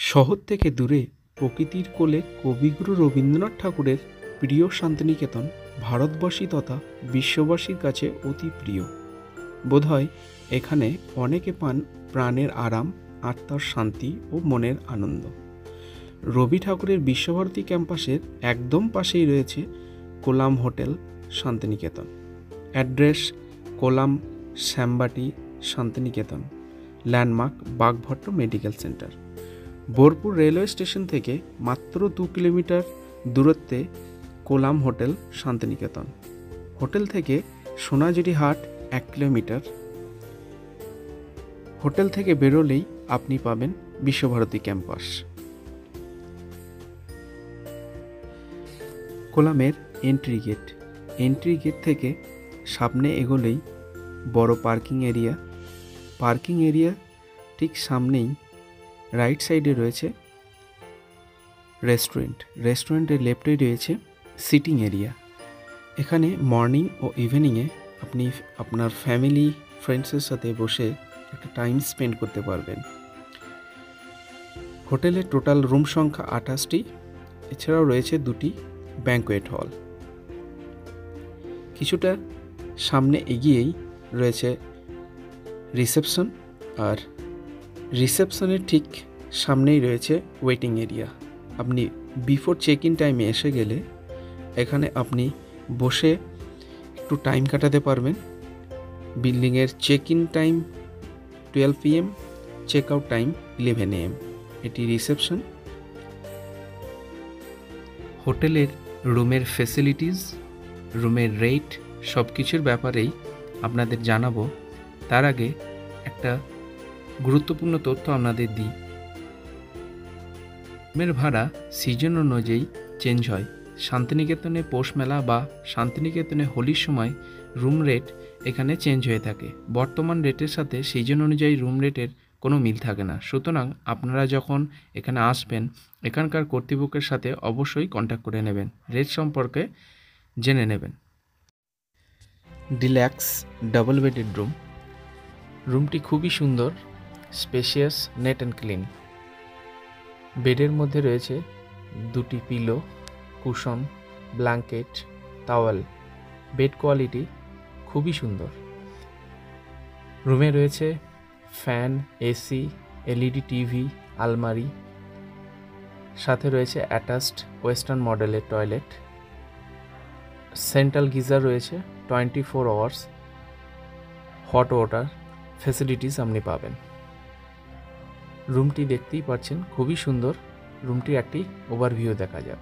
শহর থেকে দূরে প্রকৃতির কোলে কবিগুরু রবীন্দ্রনাথ ঠাকুরের প্রিয় শান্তিনিকেতন ভারতবাসী তথা বিশ্ববাসীর কাছে অতি প্রিয়। বোধহয় এখানে অনেকে পান প্রাণের আরাম, আত্মার শান্তি ও মনের আনন্দ। রবি ঠাকুরের বিশ্বভারতী ক্যাম্পাসের একদম পাশেই রয়েছে Kolam hotel Santiniketan. Address: Kolam Shyambati Santiniketan, landmark Bagbhatta medical centre. Bolpur railway station থেকে মাত্র 2 কিলোমিটার দূরত্বে কোলাম হোটেল শান্তিনিকেতন। হোটেল থেকে সোনাঝুরি হাট 1 কিলোমিটার। হোটেল থেকে বেরোলেই আপনি পাবেন বিশ্বভারতী ক্যাম্পাস। কোলামের এন্ট্রি গেট থেকে সামনে এগোলেই বড় পার্কিং এরিয়া ঠিক সামনেই রাইট সাইডে রয়েছে রেস্টুরেন্টের লেফটেই রয়েছে সিটিং এরিয়া। এখানে মর্নিং ও ইভিনিংয়ে আপনি আপনার ফ্যামিলি ফ্রেন্ডসের সাথে বসে একটা টাইম স্পেন্ড করতে পারবেন। হোটেলের টোটাল রুম সংখ্যা 28টি। এছাড়াও রয়েছে 2টি ব্যাঙ্কোয়েট হল। কিছুটা সামনে এগিয়েই রয়েছে রিসেপশন, আর রিসেপশনের ঠিক সামনেই রয়েছে ওয়েটিং এরিয়া। আপনি বিফোর চেক ইন টাইমে এসে গেলে এখানে আপনি বসে একটু টাইম কাটাতে পারবেন। বিল্ডিংয়ের check in time 12 PM, check out time 11 AM। এটি রিসেপশন। হোটেলের রুমের ফেসিলিটিস, রুমের রেট সব কিছুর ব্যাপারেই আপনাদের জানাবো। তার আগে একটা গুরুত্বপূর্ণ তথ্য আপনাদের দিই। রুমের ভাড়া সিজন অনুযায়ী চেঞ্জ হয়। শান্তিনিকেতনে পৌষ মেলা বা শান্তিনিকেতনে হোলির সময় রুম রেট এখানে চেঞ্জ হয়ে থাকে। বর্তমান রেটের সাথে সিজন অনুযায়ী রুম রেটের কোনো মিল থাকে না। সুতরাং আপনারা যখন এখানে আসবেন এখানকার কর্তৃপক্ষের সাথে অবশ্যই কন্ট্যাক্ট করে নেবেন, রেট সম্পর্কে জেনে নেবেন। Deluxe double bedded room. রুমটি খুবই সুন্দর, স্পেশিয়াস, নেট অ্যান্ড ক্লিন। বেডের মধ্যে রয়েছে 2টি pillow, cushion, blanket, towel. Bed quality খুবই সুন্দর। রুমে রয়েছে ফ্যান, এসি, LED টিভি, আলমারি, সাথে রয়েছে অ্যাটাচড ওয়েস্টার্ন মডেলের টয়লেট। সেন্ট্রাল গিজার রয়েছে, 24 আওয়ার্স হট ওয়াটার ফ্যাসিলিটিস আপনি পাবেন। রুমটি দেখতেই পাচ্ছেন খুবই সুন্দর। রুমটির একটি ওভারভিউ দেখা যাক।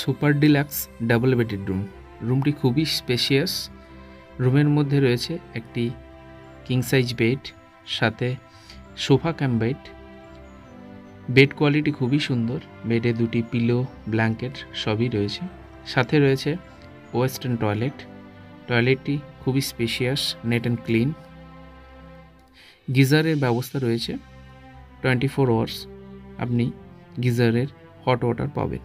Super deluxe double bedded room. রুমটি খুবই স্পেশিয়াস। রুমের মধ্যে রয়েছে একটি কিং সাইজ বেড, সাথে sofa cum bed. Bed quality খুবই সুন্দর। বেডে 2টি পিলো, ব্ল্যাঙ্কেট সবই রয়েছে। সাথে রয়েছে ওয়েস্টার্ন টয়লেট। টয়লেটটি খুবই স্পেশিয়াস, নেট অ্যান্ড ক্লিন। গিজারের ব্যবস্থা রয়েছে, 24 আওয়ার্স আপনি গিজারের হট ওয়াটার পাবেন।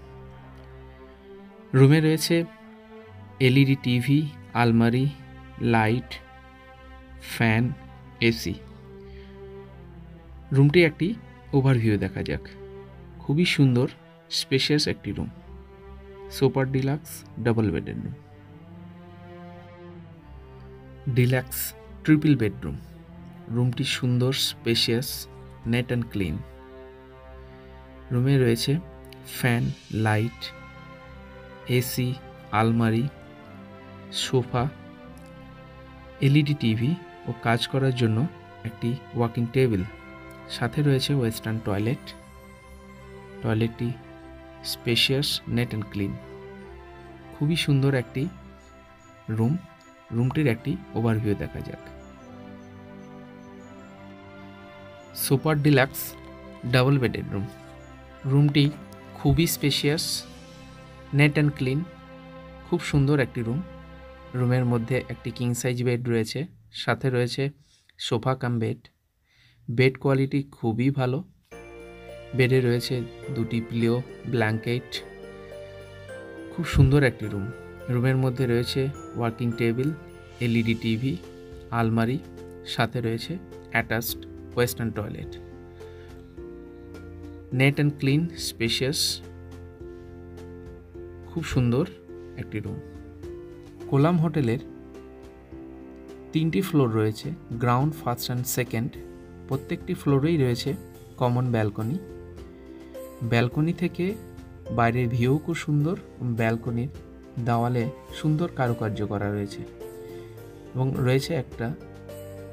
রুমে রয়েছে LED টিভি, আলমারি, লাইট, ফ্যান, এসি। রুমটি একটি ওভারভিউ দেখা যাক। খুবই সুন্দর, স্পেশিয়াস একটি room. Super deluxe double bedded room. Deluxe triple bedroom. রুমটি সুন্দর, স্পেশিয়াস, নেট অ্যান্ড ক্লিন। রুমে রয়েছে ফ্যান, লাইট, এসি, আলমারি, সোফা, LED টিভি ও কাজ করার জন্য একটি ওয়াকিং টেবিল। সাথে রয়েছে ওয়েস্টার্ন টয়লেট। টয়লেটটি স্পেশিয়াস, নেট অ্যান্ড ক্লিন। খুবই সুন্দর একটি রুম। রুমটির একটি ওভারভিউ দেখা যাক। Super deluxe double bedded room. রুমটি খুবই স্পেশিয়াস, নেট অ্যান্ড ক্লিন। খুব সুন্দর একটি রুম। রুমের মধ্যে একটি কিং সাইজ বেড রয়েছে, সাথে রয়েছে sofa cum bed. Bed quality খুবই ভালো। বেডে রয়েছে 2টি পিলো, ব্ল্যাঙ্কেট। খুব সুন্দর একটি রুম। রুমের মধ্যে রয়েছে ওয়ার্কিং টেবিল, LED টিভি, আলমারি, সাথে রয়েছে attached western toilet. Net and clean, spacious, খুব সুন্দর একটি রুম। কোলাম হোটেলের 3টি ফ্লোর রয়েছে, গ্রাউন্ড, ফার্স্ট অ্যান্ড সেকেন্ড। প্রত্যেকটি ফ্লোরেই রয়েছে কমন ব্যালকনি। ব্যালকনি থেকে বাইরের ভিউ খুব সুন্দর। ব্যালকনির দেওয়ালে সুন্দর কারুকার্য করা রয়েছে এবং রয়েছে একটা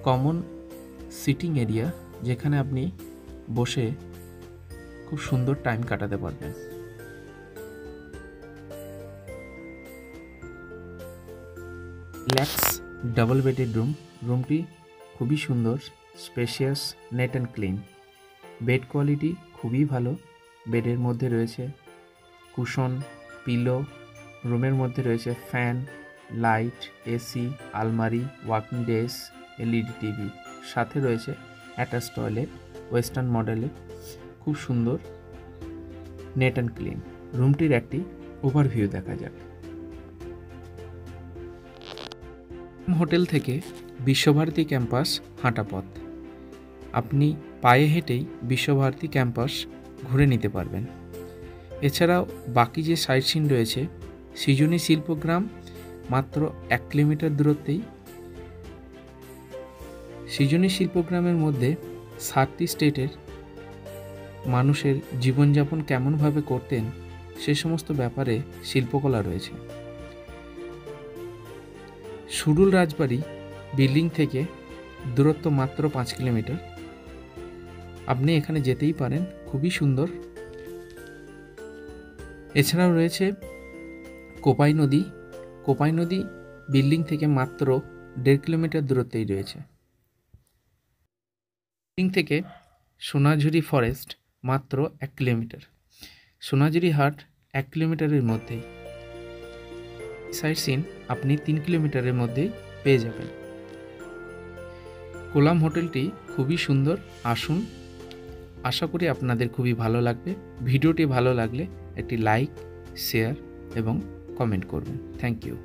কমন সিটিং এরিয়া, যেখানে আপনি বসে খুব সুন্দর টাইম কাটাতে পারবেন। Relax double bedded room. রুমটি খুবই সুন্দর, spacious, neat and clean. Bed quality খুবই ভালো। বেডের মধ্যে রয়েছে কুশন, পিলো। রুমের মধ্যে রয়েছে ফ্যান, লাইট, এসি, আলমারি, ওয়াকিং ডেস্ক, এলইডি টিভি। সাথে রয়েছে অ্যাটাচ টয়লেট, ওয়েস্টার্ন মডেলের, খুব সুন্দর, নেট অ্যান্ড ক্লিন। রুমটির একটি ওভারভিউ দেখা যাক। হোটেল থেকে বিশ্বভারতী ক্যাম্পাস হাঁটা পথ। আপনি পায়ে হেঁটেই বিশ্বভারতী ক্যাম্পাস ঘুরে নিতে পারবেন। এছাড়াও বাকি যে সাইট সিন রয়েছে, সৃজনী শিল্পগ্রাম মাত্র 1 কিলোমিটার দূরত্বেই। সৃজনী শিল্পগ্রামের মধ্যে 7টি স্টেটের মানুষের জীবনযাপন কেমনভাবে করতেন সে সমস্ত ব্যাপারে শিল্পকলা রয়েছে। সুরুল রাজবাড়ি বিল্ডিং থেকে দূরত্ব মাত্র 5 কিলোমিটার। আপনি এখানে যেতেই পারেন, খুবই সুন্দর। এছাড়াও রয়েছে কোপাই নদী। কোপাই নদী বিল্ডিং থেকে মাত্র 1.5 কিলোমিটার দূরত্বেই রয়েছে। বিল্ডিং থেকে সোনাঝুরি ফরেস্ট মাত্র 1 কিলোমিটার। সোনাঝুরি হাট 1 কিলোমিটারের মধ্যেই। সাইট সিন আপনি 3 কিলোমিটারের মধ্যেই পেয়ে যাবেন। কোলাম হোটেলটি খুবই সুন্দর, আসুন। আশা করি আপনাদের খুবই ভালো লাগবে। ভিডিওটি ভালো লাগলে একটি লাইক, শেয়ার এবং কমেন্ট করবেন। Thank you.